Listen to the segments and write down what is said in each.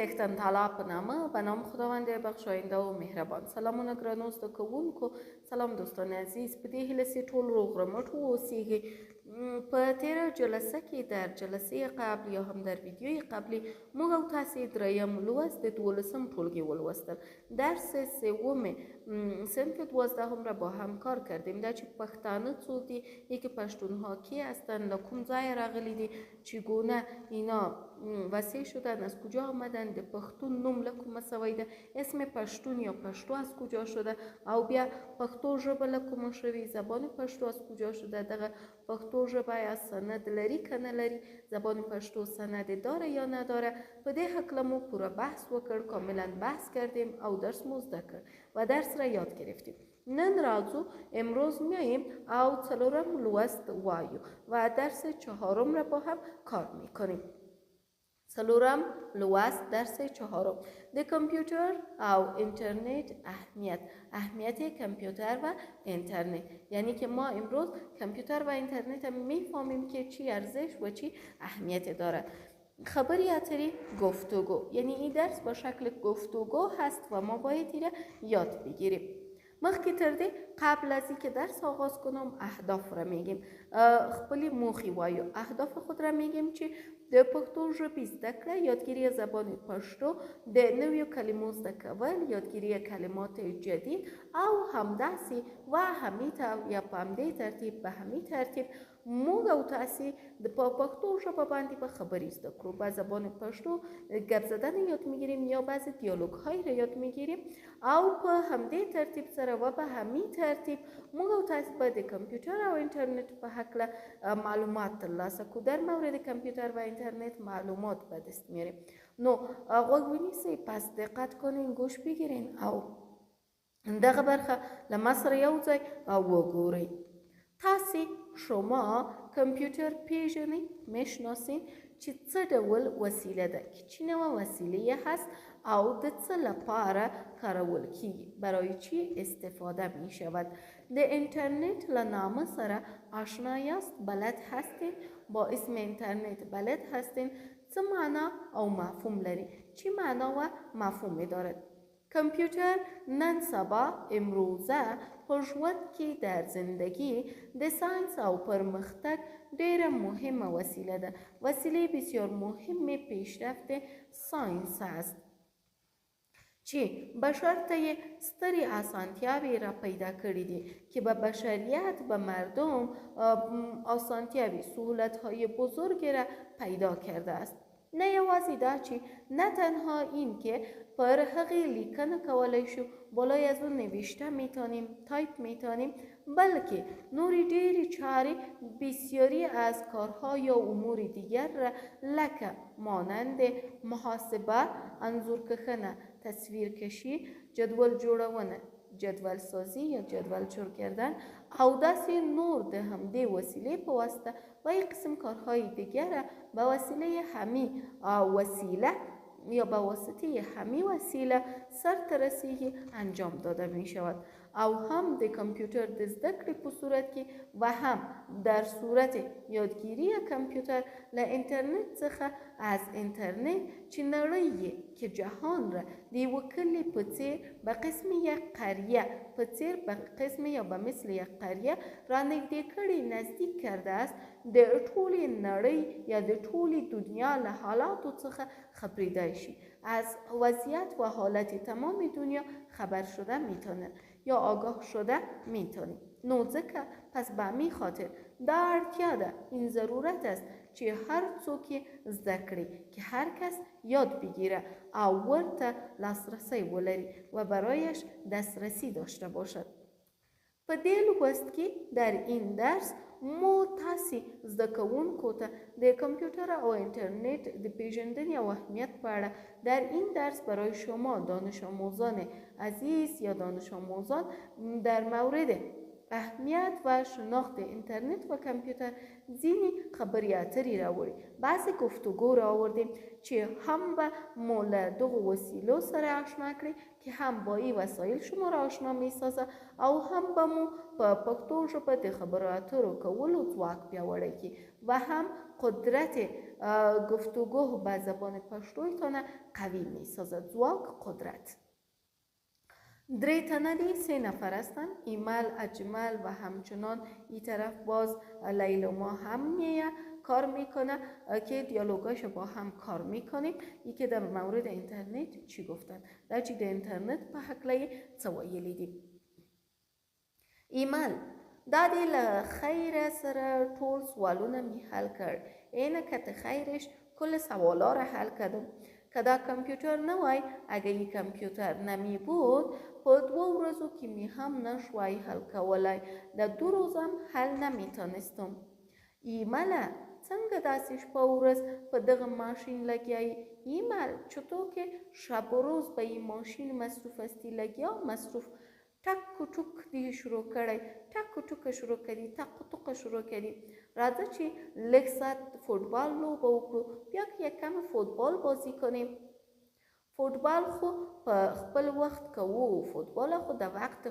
څښتن تعالی په نامه به نام خداوند بخشاینده و مهربان. سلامونه ګرانو زده کوونکو، سلام دوستان عزیز. په دې هیله چې ټول روغ رمټ واوسیږئ. په تیره جلسه کې در جلسه قبل یا هم در ویدیوی قبلی موږ او تاسې دریم لوست د 12م ټولګی ولوستل. درس سوم صنف 12 را با هم کار کردیم. در چه پښتانه څوک دي، یکی پشتونها کی هستند، کوم ځای راغلی دي، چگونه اینا وسیع شدن، از کجا آمدن، د پښتون نوم له کومه سوی ده، اسم پشتون یا پشتو از کجا شده، او بیا پښتو ژبه له کومه شوی، زبان پشتو از کجا شده، دغه پښتو ژبه یا سند لري که نه لري، زبان پشتو سند داره یا نداره. په دې هکله مو پوره بحث وکړ، کاملا بحث کردیم او درس مو زده کرد و درس را یاد گرفتیم. نن راځو امروز میاییم او څلورم لوست وایو و درس چهارم را با هم کار میکنیم. څلورم لوست درس چهارم، د کامپیوتر او اینترنت اهمیت کامپیوتر و اینترنت. یعنی که ما امروز کامپیوتر و اینترنت میفهمیم که چی ارزش و چی اهمیت دارد. خبری اتری گفتگو، یعنی این درس با شکل گفتگو هست و ما باید این یاد بگیریم. مخکې تر دې قبل از اینکه درس آغاز کنم اهداف را میگیم، خپل موخی وایو. اهداف خود را میگیم چې د پښتو ژبې زده کړه، یادگیری زبان پښتو، د نویو کلمو زده کول، یادگیری کلمات جدید او همداسې و همې یا په همدې ترتیب به همې ترتیب موږ او تاسې د پښتو ژبه باندې به خبرې زده کړو. به زبان پښتو گپ زدن یاد میگیریم یا بعضی دیالوگ های را یاد میگیریم او په همدې ترتیب سره و به همې ترتیب موږ او تاسې به د کامپیوتر او اینترنت په هکله معلومات ترلاسه کړو. در مورد کامپیوتر و اینترنت معلومات به دست میاریم. نو غوږ ونیسئ، پس دقت کنین، گوش بگیرین او دغه برخه له ما سره یو ځای وګورئ. تاسې شما کامپیوتر پیژنید، میشناسین چې څه ډول وسیله ده، که چی نوع وسیله هست او د څه لپاره کارول کیږي، برای چی استفاده می شود. د اینترنت له نامه سره آشنا یاست، بلد هستین، با اسم اینترنت بلد هستین څه معنا او مفهوم لري، چی معنا و مفهوم دارد. کامپیوتر نن سبا امروزه په ژوند کې در زندگی د ساینس او پرمختګ ډیره مهمه وسیله ده. وسیله بسیار مهم پیشرفت ساینس است چې بشر ته سترې اسانتیاوې را پیدا کړي دي که به بشریت، به مردم اسانتیاوې، سهولت‌های بزرگی را پیدا کرده است. نه یوازې دا چې نه تنها این که پر هغې لیکنه کولی شو، بالای از اون نوشته میتونیم، تایپ میتونیم، بلکه نوری ډیری چاره بسیاری از کارها یا امور دیگر را لکه مانند محاسبه، انځور کښنه، تصویر کشی، جدول جوړونه، جدول سازی یا جدول جور کردن او داسې نور د همدې وسیله په واسطه و یک قسم کارهای دیگر به وسیله همین وسیله یا به واسطه همین وسیله سرته رسیږي انجام داده می شود. او هم د کامپیوتر د زده کړې په صورت کې و هم در صورت یادگیری کامپیوتر له اینترنت څخه از اینترنت چې نړۍ که جهان را د یوه کلي په څیر به قسم یک قریه په څیر به قسم یا به مثل یک قریه را نږدې کړي، نزدیک کرده است، د ټولې نړۍ یا د ټولې دنیا له حالاتو څخه خبریدای شي، از وضعیت و حالت تمام دنیا خبر شده میتونه یا آگاه شده میتونیم. نو ځکه پس به همین خاطر دا اړتیا ده، این ضرورت است چې هر څوک زده کړي، که هر کس یاد بگیره او ورته لاسرسی ولري و برایش دسترسی داشته باشد. په دې لوست کې در این درس ما تاسې زده کوونکو ته د کامپیوتر او اینترنت د پیژندنې او اهمیت په اړه در این درس برای شما دانش آموزان عزیز یا دانش آموزان در مورد اهمیت و شناخت اینترنت و کامپیوتر ځینې خبرې اترې راوړي. بعضې گفتگو راوردیم چې هم به مو له دغو وسیلو سره آشنا کړي که هم با این وسایل شما را آشنا می سازه او هم به مو په پښتو ژبه د خبرو اترو کولو ځواک پیاوړی کړي و هم قدرت گفتگو به زبان پښتوتان قوی می سازد. ځواک، قدرت. 3 تنه دی، 3 نفر هستند. ایمل، اجمل و همچنان این طرف باز لیلا ما هم کار میکنه که دیالوگاش با هم کار میکنیم. ای که در مورد اینترنت چی گفتن، در چی در اینترنت په حقله څه ویلی دي. ایمل دا دی له خیر سره ټول سوالونه می حل کړ. اینه که ته خیرش کل سوالا را حل کردم. که دا کمپیوتر نه وای، اگه این کمپیوتر نمی بود په 2 ورځو کې می هم نشوای حل کولای. در 2 روزم حل نمیتونستم. ایمله څنګه داسې شپه ورځ په دغه ماشین لګیایی؟ ایمل چطور که شب و روز به این ماشین مصروف استی لګیا؟ مصروف ټک و ټوک دی شروع کړی، ټک و ټوک شروع کړي، ټک و ټوک شروع کړي. راځه چې لږ ساعت فوتبال لوبه وکړو، بیا که یکم فوتبال بازی کنیم. فوتبال خو په خپل وخت کوو، فوتبال خو د وقت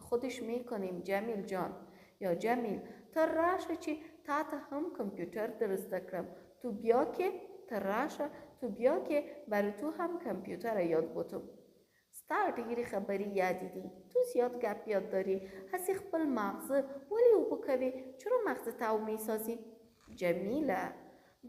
خودش میکنیم. جمیل جان یا جمیل ته راشه چې تا ته هم کمپیوتر در زده کړم. تو بیا که ته راشه، تو بیا که برای تو هم کمپیوتر یاد بوتم. ستا ډیرې خبرې یادې دي، تو زیاد گپ یاد داری. هسې خپل مغزه ولې اوبه کوې؟ چرا مغزه تاو میسازی؟ جمیله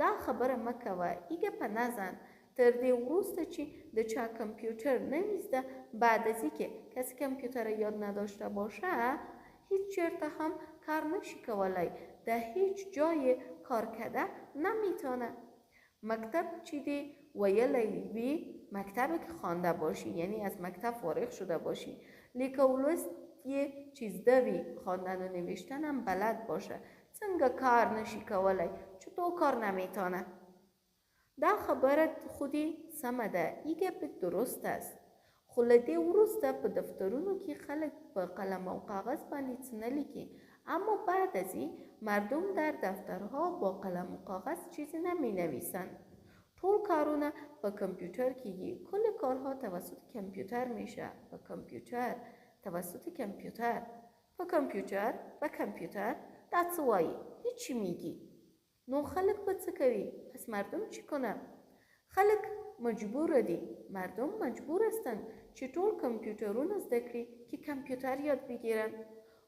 دا خبره مه کوه، ایگه په نزن. تر دې وروسته چې د چا کمپیوتر نمیزده، بعد از اینکه کسی کمپیوتر یاد نداشته باشه هیچ چرته هم کار نشی کولای، در هیچ جای کار کرده نمیتونه. مکتب چی دی ویلی وی؟ مکتب که خوانده باشی، یعنی از مکتب فارغ شده باشی. لیکولوست یه چیز دوی، خواندن و نوشتن هم بلد باشه. څنګه کار نشی کولای؟ چطور کار نمیتونه؟ دا خبرت خودی سمه ده، ایگه به درست است. خو له دې وروسته په دفترونو کې خلک په قلم او کاغذ باندې څه نه لیکي، اما بعد از این مردم در دفترها با قلم و کاغذ چیزی نمی نویسند. ټول کارونه په کمپیوتر کېږي، کل کارها توسط کمپیوتر میشه. په کمپیوتر، توسط کمپیوتر، په کمپیوتر، په کمپیوتر. دا څه وایي؟ هیچی میگی. نو خلک به څه کوي؟ پس مردم چی کنه؟ خلک مجبور دي، مردم مجبور هستند چې ټول کمپیوترونه زده کړي که کمپیوتر یاد بگیرن.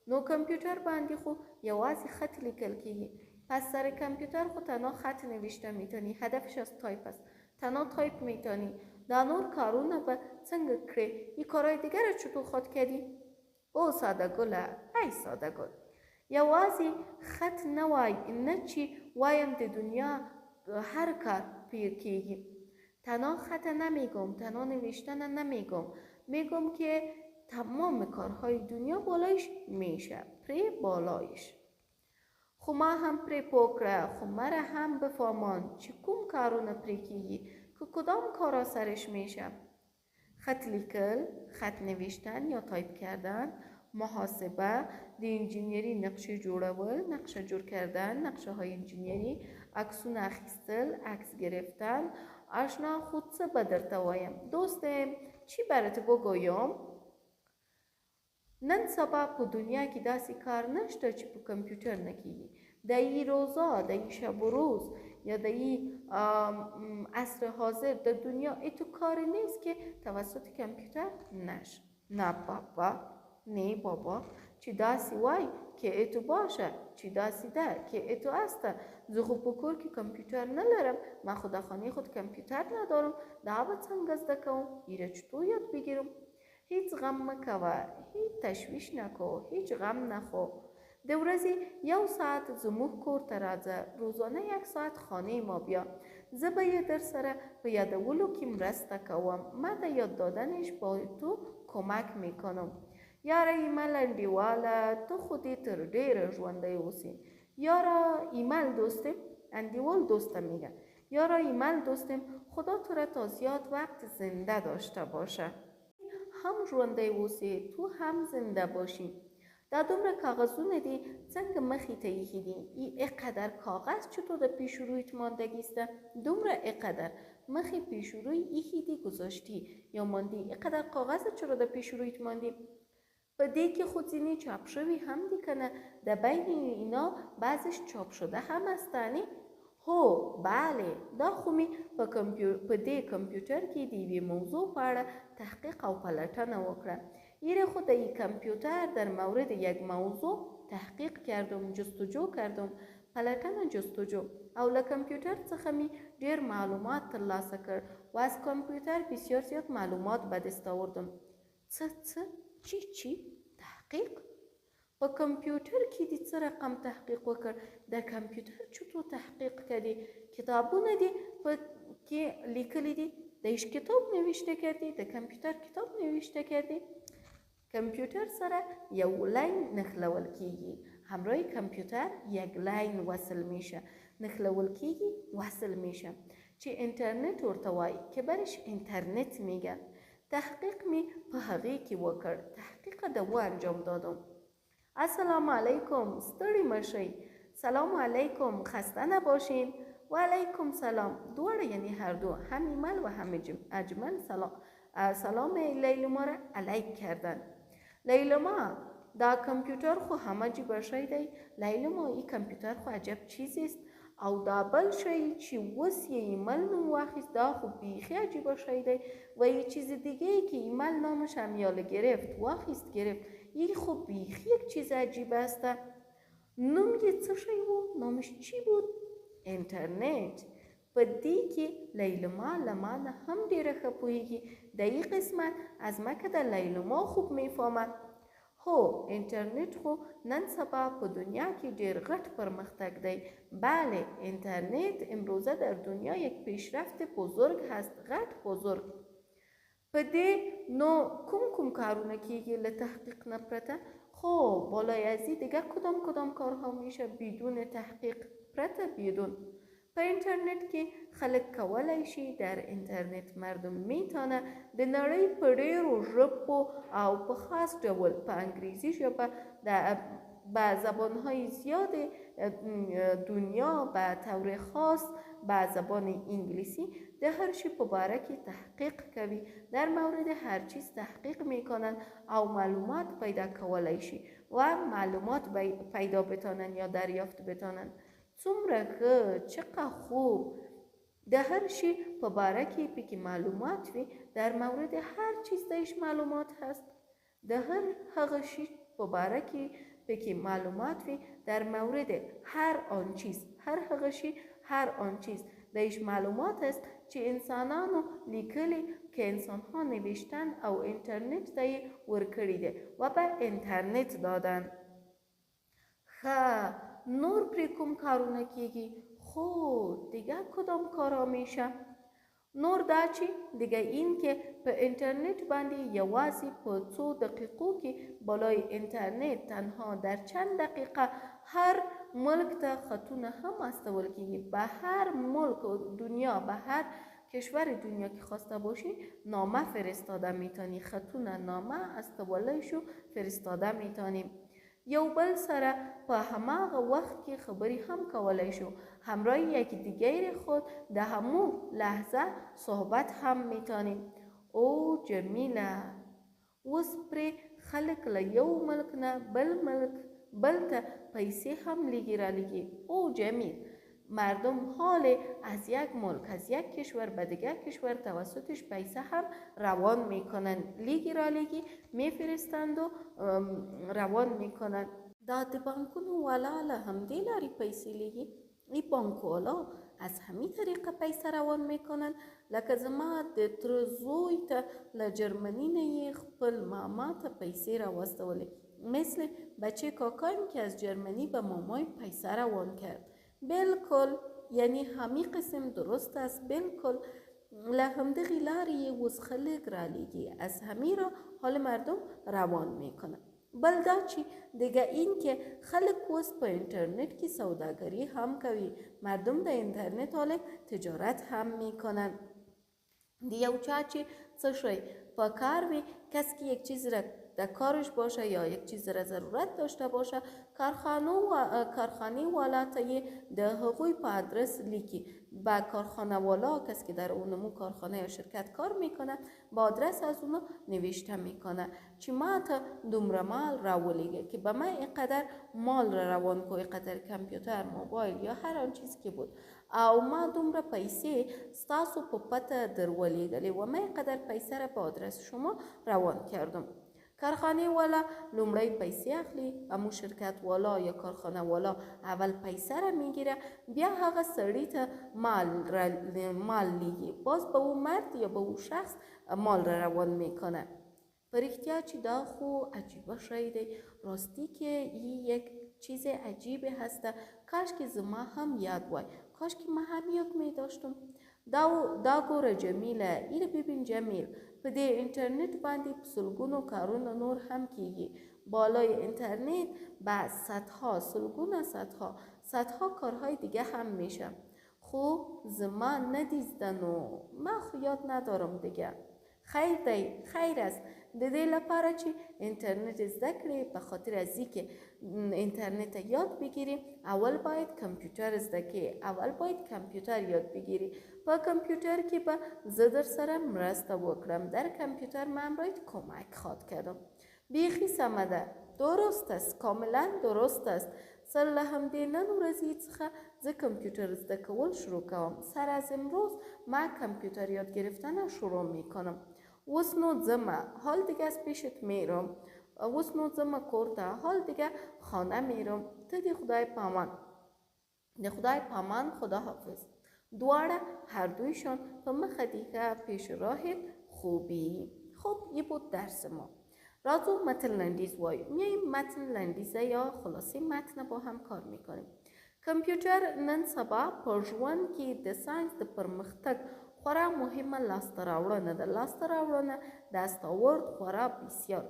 نو کمپیوتر باندې خو یوازې خط لیکل کېږي. پس سر کمپیوتر خو تنها خط نوشته میتونی، هدفش از تایپ است. تنها تایپ میتونی. دا نور کارونه به څنګه کړې؟ این کارهای دیگر رو چطور خود کردی؟ او ساده گله، ای ساده گل. یوازې خط نه وای، نه چې وایم د دنیا هر کار پیر کېږي. تنها خط نمیگم، تنها نوشتن نمیگم، میگم که تمام کارهای دنیا بالایش میشه، پری بالایش. خو ما هم پری پوکره، خو مره هم بفامان چی کوم کارونه پری کیگی که کدام کارا سرش میشه. خط لیکل، خط نوشتن یا تایپ کردن، محاسبه، د انجینیری نقشه جوړول، نقشه جوړ کردن، نقشه های انجینیری، عکسونه اخیستل، عکس گرفتن. آشنا خود څه به درته وایم دوستم، چی برات بگویم؟ نن سبا په دنیا کې داسې کار نشته چې په کمپیوټر نه کیږي. د این روزا، د این شب و روز یا د این عصر حاضر د دنیا ایتو کاری نیست که توسط کمپیوتر نشه. نه بابا، نه بابا، چی داسی وای که ایتو باشه، چی داسی ده که ایتو هسته. زه خو په کور کې کمپیوتر نلرم، من خو در خانه خود کمپیوتر ندارم. دا به څنګه زده کوم؟ ایره چطور یاد بگیرم؟ هیچ غم مکوه، هیچ تشویش نکو، هیچ غم نخو. د ورځې 1 ساعت زموږ کور ته راځه، روزانه 1 ساعت خانه ما بیا. زه به یې در سره په یادولو کې مرسته کوم. ما د یاد دادنش با تو کمک میکنم. یاره ایمل انډیواله، تو خودی تر ډیره ژوندی اوسې. یاره ایمل دوستم، انډیوال دوستم میگه. یاره ایمل دوستم، خدا تو را تا زیاد وقت زنده داشته باشه. هم ژوندی اوسې، تو هم زنده باشی. دا دومره کاغذونه دي څنګه مخې ته ایښي دي اینقدر کاغذ چطور در پیش رویت ماندگیسته دومره اینقدر مخې پیش روی ایښي دي گذاشتی یا ماندی اینقدر کاغذ چرا در پیش رویت ماندی په دې کې خو ځینې چاپ شوي هم دي که نه د بین اینا بعضش چاپ شده هم هستنی هو بله دا خو می په دې کمپیوټر کې د یوې موضوع په اړه تحقیق او پلټنه وکړه ایره خود این کامپیوتر در مورد یک موضوع تحقیق کردم جستجو کردم پلټنه جستجو او له کامپیوتر څخه می ډیر معلومات ترلاسه کړ و از کامپیوتر بسیار زیاد معلومات به دست آوردم څه چی تحقیق په کامپیوټر کې د څه رقم تحقیق وکړ د کامپیوټر چطور تحقیق کردی کتابونه دي په کې لیکلي دي د هیچ کتاب نوشته کردی د کامپیوټر کتاب نوشته کردی کامپیوټر سره یو لاین نښلول کیږي همراه کامپیوتر یک لاین وصل میشه نښلول کیږي وصل میشه چې اینترنت ورته وایي که برش اینترنت میگن تحقیق می په هغې کې وکړ تحقیق د و انجام دادم السلام علیکم ستړي مشئ سلام علیکم خسته نباشین و علیکم سلام دواړه یعنی هر دو هم ایمل و هم اجمل سلام لیلما را علیک کردن لیلما دا کامپیوتر خو همه جی باشی دی لیلما این کامپیوتر خو عجب چیزی است او دا بل شی چې اوس یې ایمل نوم واخیست دا خو بیخی عجیبه شی دی و یه چیز دیگه ای که ایمل نامش هم یاله گرفت واخیست گرفت این خو بیخی یک چیز عجیبه است نوم یه چه شی بود نامش چی بود اینترنت په دې کې لیلما لما نه هم ډیره ښه پوهیږي د این قسمت از ما که د لیلما خوب میفهمد هو اینترنت خو نن سبا په دنیا کې ډیر غټ پرمختګ دی بله اینترنت امروزه در دنیا یک پیشرفت بزرگ هست غټ بزرگ په دې نو کوم کارونه کیږي له تحقیق نه پرته خو بالای از این دیگر کدام کارها میشه بدون تحقیق پرته بدون په اینترنت کې خلک کولای شي در اینترنت مردم میتونه د نړۍ په ډیرو ژبو او په خاص ډول په انګریزي ژبه به زبانهای زیاد دنیا به طور خاص به زبان انگلیسی در هر چی په باره کې تحقیق کوي در مورد هر چیز تحقیق میکنن او معلومات پیدا کولای شي و معلومات پیدا بتانن یا دریافت بتانن څومره ښه چقدر خوب د هر شی په باره کې پکې معلومات وي در مورد هر چیز دایش معلومات هست د هر هغه شی په باره کې پکې معلومات وي در مورد هر آن چیز هر هغه شی هر آن چیز دایش معلومات است چې انسانانو لیکلي که انسانها نوشتن او اینترنت دای ورکړي دي و به اینترنت دادن نور پری کوم کارونه کیږي خو دیگه کدام کارا میشه نور دا چې دیگه این که په اینترنت باندې یوازې په 2 دقیقو کې بالای اینترنت تنها در چند دقیقه هر ملک ته خطونه هم استول کیږي به هر ملک دنیا به هر کشور دنیا که خواسته باشی نامه فرستاده میتونی خطونه نامه استولایشو فرستاده میتونیم یو بل سره په هماغه وخت کې خبرې هم کولای شو همراه یک دیگر خود د همو لحظه صحبت هم میتونیم او جمیله اوس پرې خلک له یو ملک نه بل ته پیسې هم لیږي را لیږي او جمیل مردم حال از یک ملک از یک کشور به دیگر کشور توسطش پیسه هم روان میکنن لیگی را لیگی میفرستند و روان میکنن دا د بانکونو والا له همدې لارې پیسې لیږي ای بانک والا از همین طریقه پیسه روان میکنن لکه زما د تره زوی ته له جرمنی نه یې خپل ماما ته پیسې راواستولې مثل بچه کاکایم که از جرمنی به مامای پیسه روان کرد بالکل یعنی همین قسم درست است بالکل لهمدغی لاری اوس خلق را لیگی از همین را حال مردم روان میکنن بلدا چی دیگه این که خلق اوس په اینترنت کی سوداگری هم کوي مردم د اینترنت حال تجارت هم میکنن دیو چا چې څه شي په کار وي کس کی یک چیز را در کارش باشه یا یک چیز را ضرورت داشته باشه، کارخانه والا تا ده هغوی په ادرس لیکی. با کارخانه والا، کسی که در اونمو کارخانه یا شرکت کار میکنه، با آدرس از اونو نوشته میکنه چی ما تا دومره مال راولیگه که به من اینقدر مال را روان کو، اینقدر کامپیوتر، موبایل یا هر آن چیز که بود، او ما دومره پیسې ستاسو په پته درولېږلې و، ما اینقدر پیسې را په آدرس شما روان کردم. کارخانه والا لومړی پیسې اخلي، امو شرکت والا یا کارخانه والا اول پیسې را میگیره، بیا هغه سړی ته مال لیگی، باز به او مرد یا به او شخص مال را روان میکنه. پر اختیار چی دا خو عجیبه شای دی، راستی که این یک چیز عجیبه هسته، کاش که زما هم یاد وای، کاش که من هم یاد می داشتم. دا گوره جمیله، ایره ببین جمیل، په دې اینټرنیټ باندې په سلګونو کارونه نور هم کیږي. بالای اینترنت به صدها، سلګونه صدها کارهای دیگه هم میشه. خو زما ندیزدن و من خو یاد ندارم دیگه. خیر دی، خیر است. د دې لپاره چې اینترنت زده کړې، په خاطر از اینکه اینترنت یاد بگیری اول باید کامپیوتر زده کړې، اول باید کامپیوتر یاد بگیری. په کامپیوتر کې به زه در سره مرسته وکړم، در کامپیوتر من باید کمک خواد کردم. بیخی سمه ده، درست است، کاملا درست است. سر له همدې نن ورځې څخه زه کامپیوتر زده کول شروع کوم. سر از امروز من کامپیوتر یاد گرفتن شروع میکنم. اوس نو ځمه، حال دیگه از پیشت میرم. اوس نو ځمه کور ته، حال دیگه خانه میرم. ته د خدای پامان، د خدای پامان، خدا حافظ. دواړه هر دویشان په مخه دیگه پیش راهت خوبی. خب یه بود درس ما. راځو متن لنډیز وایو. میایم متن لنډیزه یا خلاصه متن با هم کار میکنیم. کمپیوټر نن سبا په ژوند کې د ساینس د پرمختګ خورا مهمه لاسته راوړنه ده. لاسته راوړنه دستاورد خورا بسیار.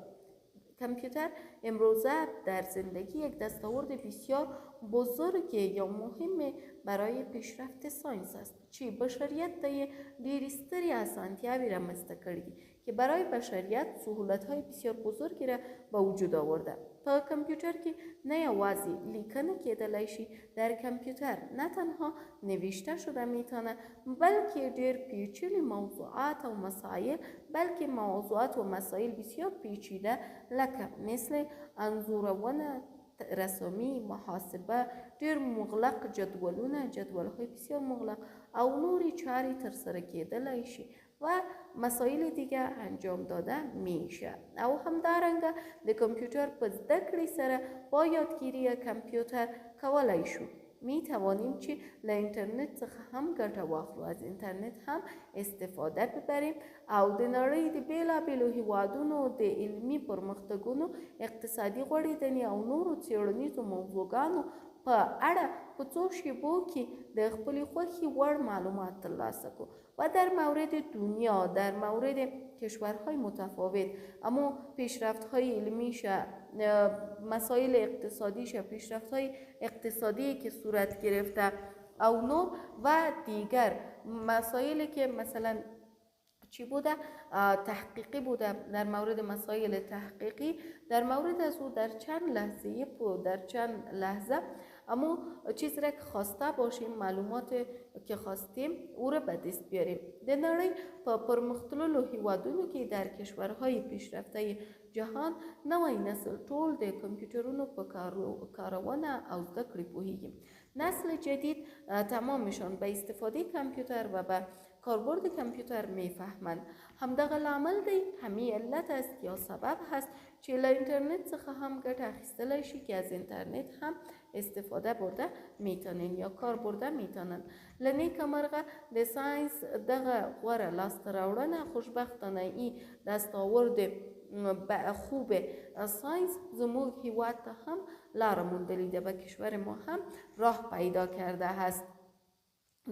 کامپیوتر امروزه در زندگی یک دستاورد بسیار بزرگ یا مهم برای پیشرفت ساینس است. چی بشریت ته ډېرې سترې اسانتیاوې رامنځته کړي دي که برای بشریت سهولت‌های بسیار بزرگی را به وجود آورده. په کمپیوتر کې نه یوازې لیکنه کېدلی شي، در کمپیوتر نه تنها نوشته شده میتونه بلکه ډېر پیچیده موضوعات و مسائل، بلکه موضوعات و مسائل بسیار پیچیده لکه مثل انځورونه، رسمی، محاسبه، ډېر مغلق جدولونه، جدول‌های بسیار مغلق او نوری چارې ترسره کېدلی شي و مسائل دیگه انجام داده میشه. او همدارنګه د کمپیوتر په زده کړې سره با یادگیری کمپیوتر کولای شو. می توانیم چې له اینترنت څخه هم ګټه واخلو، از اینترنت هم استفاده ببریم او د نړۍ د بیلابیلو هیوادونو د علمي پرمختګونو، اقتصادي غوړېدنې او نورو څېړنیزو موضوعګانو په اړه په څو شیبو کې د خپلې خوښې وړ معلومات ترلاسه کړو و در مورد دنیا، در مورد کشورهای متفاوت، اما پیشرفت‌های علمیشه، مسائل اقتصادیشه، پیشرفت‌های اقتصادی که صورت گرفته او نور و دیگر مسائلی که مثلا چی بوده، تحقیقی بوده، در مورد مسائل تحقیقی در مورد از او در چند لحظه اما چیز را که خواسته باشیم، معلومات که خواستیم او را به دست بیاریم. د نړۍ په پرمختللو هیوادونو کې در کشورهای پیشرفته جهان نوی نسل ټول د کمپیوټرونو په کارونه او زده کړې پوهیږي. نسل جدید تمامشان به استفاده کمپیوتر و به کاربرد کمپیوتر میفهمند. همدغه لامل دی، همین علت است یا سبب هست چې له اینترنت څخه هم ګټه اخیستلی شي که از اینترنت هم استفاده برده میتونین یا کار برده میتونن. له نیکه مرغه د ساینس دغه غوره لاسته راوړنه خوشبختانه ای دستاورد خوب ساینس زموږ هیواد ته هم لاره موندلې ده، به کشور ما هم راه پیدا کرده هست.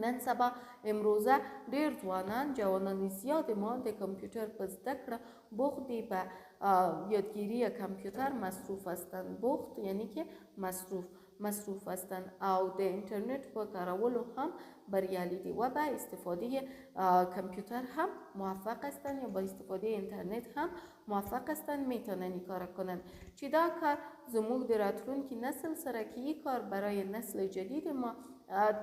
نن سبا امروزه ډېر ځوانان، جوانان زیاد ما د کمپیوتر په زده کړه بوخت دي، به یادگیری کمپیوتر مصروف هستند. بوخت یعنی که مصروف. مصروف هستند او د اینترنت په کارولو هم بریالي دي و به استفاده کامپیوتر هم موفق هستند یا با استفاده اینترنت هم موفق هستند، میتونن این کار کنند. چې دا کار زموږ د راتلونکي نسل سره که این کار برای نسل جدید ما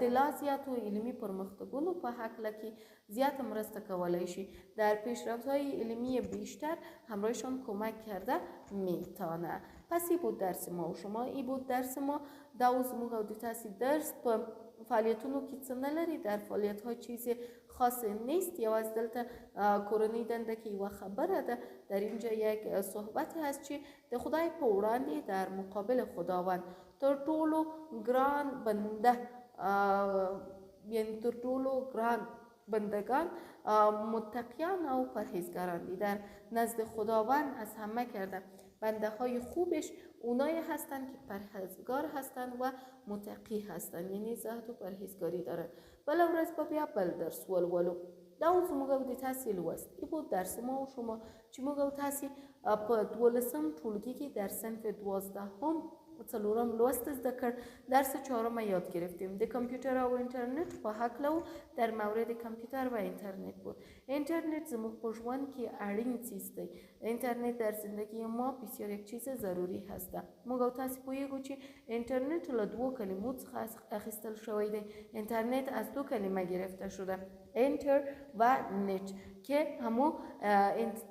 د لا زیاتو علمی پرمختگونو په هکله کې زیات مرسته کولی شي، در پیشرفت‌های علمی بیشتر همراهشان کمک کرده میتونه. پس این بود درس ما و شما، این بود درس ما. دا زموږ او د تاسې درس په فعالیتونو کې څه نه لري، در فعالیت‌ها چیز خاص نیست، یوازې دلته کورنۍ دنده کې یوه خبره ده. در اینجا یک صحبت هست چې د خدای په وړاندې در مقابل خداوند تر ټولو ګران بنده یعنی تر ټولو ګران بندگان متقیان او پرهیزگاران دی. در نزد خداوند از همه کرده بنده های خوبش اونایی هستند که پرهیزگار هستند و متقی هستند، یعنی زهد و پرهیزگاری دارند. بل ورځ به بیا بل درس ولولو. دا اوس موږ او د تاسې لوست ای بود درس ما او شما چې موږ او تاسې په 12م ټولګي کې در صنف 12 څلورم لوست زده کړ. درس 4 یاد گرفتیم. د کامپیوتر او اینترنت په هکله و، در مورد کامپیوتر و اینترنت بود. اینترنت زموږ په ژوند کې اړین چیز دی. اینترنت در زندگی ما بسیار یک چیز ضروری هست. موږ او تاسې پوهیږو چې اینترنت له دوو کلمو څخه اخیستل شوی دی. اینترنت از دو کلمه گرفته شده، انتر و نت، که همو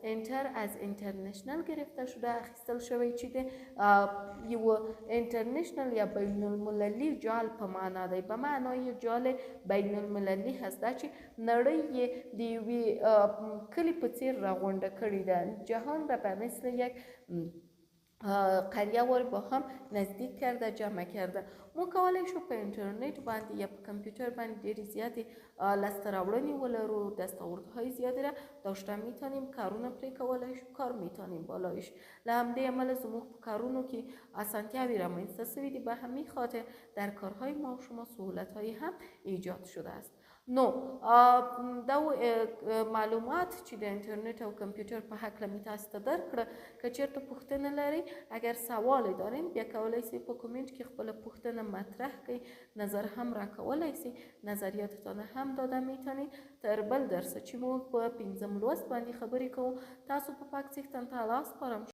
انتر از اینترنشنل گرفته شده اخیستل شوی چې د یو اینترنشنل یا بین المللی جال په معنا دی. به معنای جال بین المللی هست چې نړۍ یې د یوې کلي په څیر راغونډه کړې ده، جهان را به مثل یک قریه وار با هم نزدیک کرده، جمع کرده. ما کولی شو په اینترنت باندې یا په کمپیوتر باندې ډېرې زیاتې لاسته راوړنې ولرو، دستاوردهای زیادی را داشته میتونیم، کارونه پرې کولی شو، کار میتونیم بالایش. له همدې امله زموږ په کارونو کې اسانتیاوې رامنځته شوي دي. به همین خاطر در کارهای ما و شما سهولت‌هایی هم ایجاد شده است. نو دا معلومات چې د انټرنیټ او کمپیوټر په هکله مې تاسو ته درکړه. که چېرته پوښتنه لرئ، اگر سوال دارین، بیا کولی سئ په کومنټ کې خپله پوښتنه مطرح کړئ، نظر هم راکولی سئ، نظریاتتان هم داده میتونید. تر بل درس چې موږ په 5م لوست باندې خبرې کوو، تاسو په پاک ذهن ته الله سپارم.